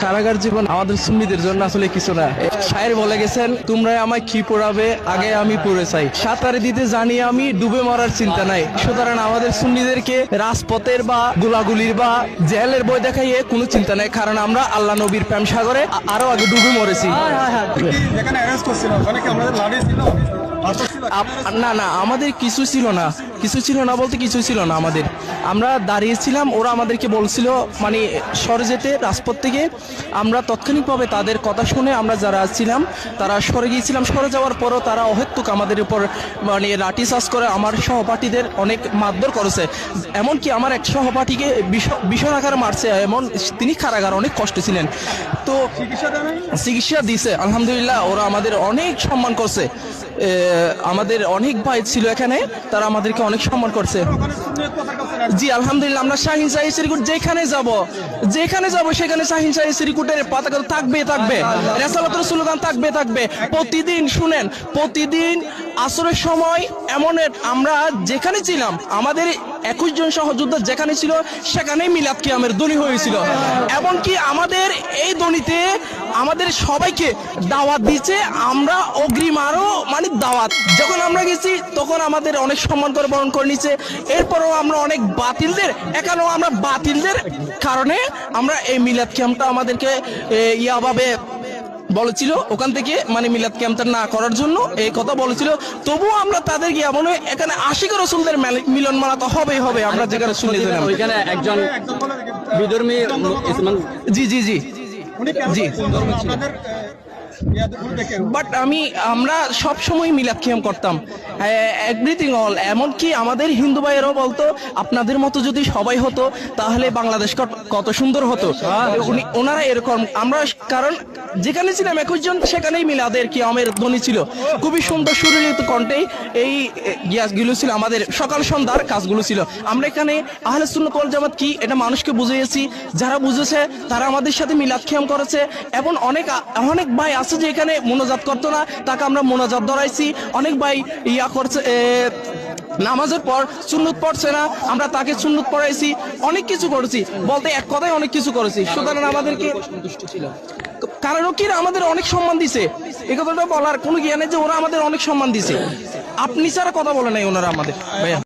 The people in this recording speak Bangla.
কারাগার জীবন আমাদের সুন্নিদের জন্য আসলে কিছু না। শায়ের বলে গেছেন, তোমরা আমায় কি পড়াবে, আগে আমি পড়ে চাই। সাঁতারে দিতে জানি আমি, ডুবে মরার চিন্তা নাই। সুতরাং আমাদের সুন্নিদেরকে রাজপথের বা গোলাগুলির বা জেলের বই দেখাইয়ে কোনো চিন্তা নাই, কারণ আমরা আল্লাহ নবীর প্রেম সাগরে আরো আগে ডুবে মরেছি। না না, আমাদের কিছু ছিল না, কিছু ছিল না বলতে কিছু ছিল না আমাদের। আমরা দাঁড়িয়েছিলাম, ওরা আমাদেরকে বলছিল মানে সরে যেতে রাজপথ থেকে। আমরা তাৎক্ষণিকভাবে তাদের কথা শুনে আমরা যারা ছিলাম তারা সরে গিয়েছিলাম। সরে যাওয়ার পরও তারা অহেতুক আমাদের উপর মানে লাঠি চার্জ করে আমার সহপাঠীদের অনেক মারধর করেছে। এমনকি আমার এক সহপাঠীকে ভীষণ আকারে মারছে, এমন তিনি কারাগার অনেক কষ্টে ছিলেন। তো চিকিৎসা দিছে আলহামদুলিল্লাহ, ওরা আমাদের অনেক সম্মান করছে। আমাদের অনেক ভাই ছিল এখানে, তারা আমাদেরকে অনেক সম্মান করছে। জি আলহামদুলিল্লাহ, আমরা শাহিন শাহী শ্রীকুট যেখানে যাব সেখানে শাহিন শাহী শ্রীকুটের পতাকা থাকবে রেসালাতুল স্লোগান থাকবে। প্রতিদিন শুনেন, প্রতিদিন আসরের সময় এমন আমরা যেখানে ছিলাম, আমাদের 21 জন সহযোদ্ধা যেখানে ছিল সেখানেই মিলাদ কিয়ামের ধ্বনি হয়েছিল। এমনকি আমাদের এই ধ্বনিতে আমাদের সবাইকে দাওয়াত দিচ্ছে, আমরা অগ্রিম আরো মানে দাওয়াত যখন আমরা গেছি তখন আমাদের অনেক সম্মান করে বরণ করে নিচ্ছে। এরপরও আমরা অনেক বাতিলদের কারণে আমরা এই মিলাদ কিয়ামটা আমাদেরকে ইয়াভাবে বলেছিল, ওখান থেকে মানে মিলাদ ক্যাম্পটা না করার জন্য এই কথা বলেছিল। তবুও আমরা তাদের গিয়ে মনে এখানে আশিক রসুলদের মিলন মালা তো হবেই হবে। আমরা যেখানে শুনে দিলাম ওইখানে একজন বিধর্মী জি জি জি জি বাট আমরা সব সময় মিলাদ কিয়াম করতাম, এভরিথিং অল। এমনকি আমাদের হিন্দু ভাইয়েরাও বলতো, আপনাদের মতো যদি সবাই হতো তাহলে বাংলাদেশ কত সুন্দর হতো। ওনারা এরকম, আমরা কারণ যেখানে ছিলাম 21 জন সেখানেই মিলাদের কিয়ামের ধ্বনি ছিল। খুবই সুন্দর সুরলিত কণ্ঠেই এই গ্যাসগুলো ছিল, আমাদের সকাল সন্ধ্যার কাজগুলো ছিল। আমরা এখানে আহলে সুন্নাত ওয়াল জামাত কি এটা মানুষকে বুঝিয়েছি, যারা বুঝেছে তারা আমাদের সাথে মিলাদ কিয়াম করেছে। এবং অনেক ভাই আছে যে এখানে মোনাজাত করতো না, তাকে আমরা মোনাজাত ধরাইছি। অনেক ভাই করছে নামাজের পর সুন্নত পড়ছে না, আমরা তাকে সুন্নত পড়াইছি। অনেক কিছু করেছি, বলতে এক কথায় অনেক কিছু করেছি। সুতরাং আমাদেরকে কারণ কি আমাদের অনেক সম্মান দিছে, এই কথাটা বলার কোনো জ্ঞান নেই যে ওরা আমাদের অনেক সম্মান দিছে। আপনি ছাড়া কথা বলে নাই ওনারা আমাদের ভাইয়া।